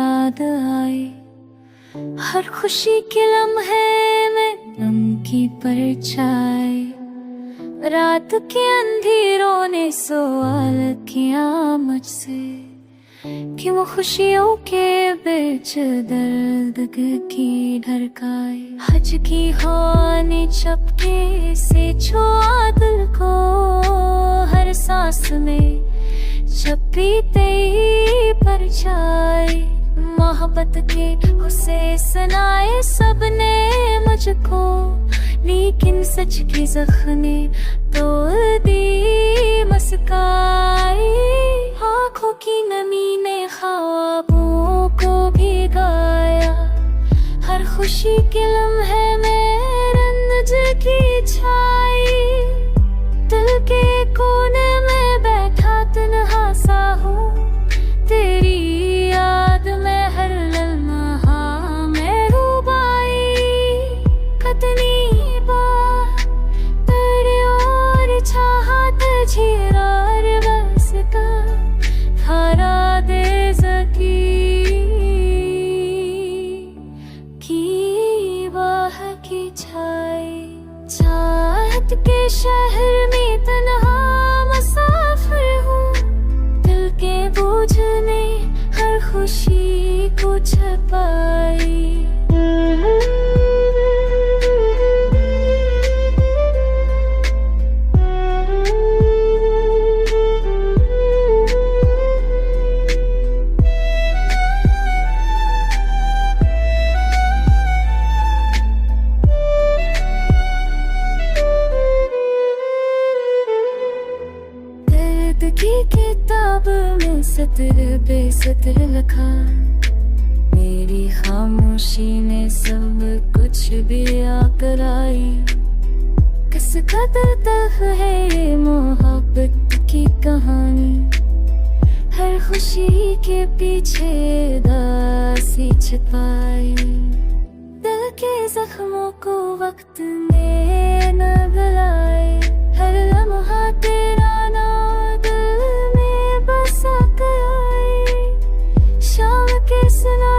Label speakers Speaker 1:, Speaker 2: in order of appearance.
Speaker 1: याद आई। हर खुशी के लम्हे में गम की परछाई, रात के अंधेरों ने सवाल किया मुझसे कि वो खुशियों के बीच दर्द की ढरकाई। हज की हवा ने चपके से छुआ दिल को, हर सांस में छपी तेरी परछाई। मोहब्बत के गुस्से सुनाए सबने मुझको, लेकिन सच की जख्मे तोड़ दी मुस्काई। आँखों की नमी ने ख्वाबों को भिगाया, हर खुशी के लम्हे में रंज की छाई। दिल के कोने में बैठा तन्हा सा हूँ, तेरी याद में हर लम्हा में डूबाई। कितनी बार तेरी ओर चाहत झिरार बस का धारा दे सकी की बाह की छाई। चाहत के शहर में तन्हा मुसाफिर हूँ, दिल के बोझ ने हर खुशी को छपाई। की किताब में सतर बेसतर लिखा, मेरी खामोशी ने सब कुछ बयां कराई। किस कदर तक है ये मोहब्बत की कहानी, हर खुशी के पीछे दासी छिपाई। दिल के जख्मों को वक्त ने न गलाए, हर लम्हा तेरा नाम दिल में बसा गया। शाम के सुना